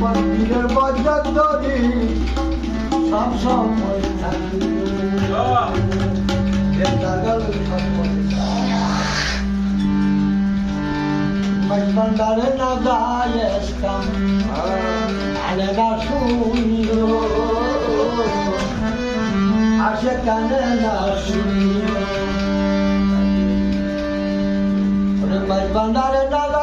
মন্দিরের বজ্জাত ধরি সব সময় থাকি ভান্ডারে না যাইতাম আরে না শুনিও আসে কানে না শুনিও ভান্ডারে না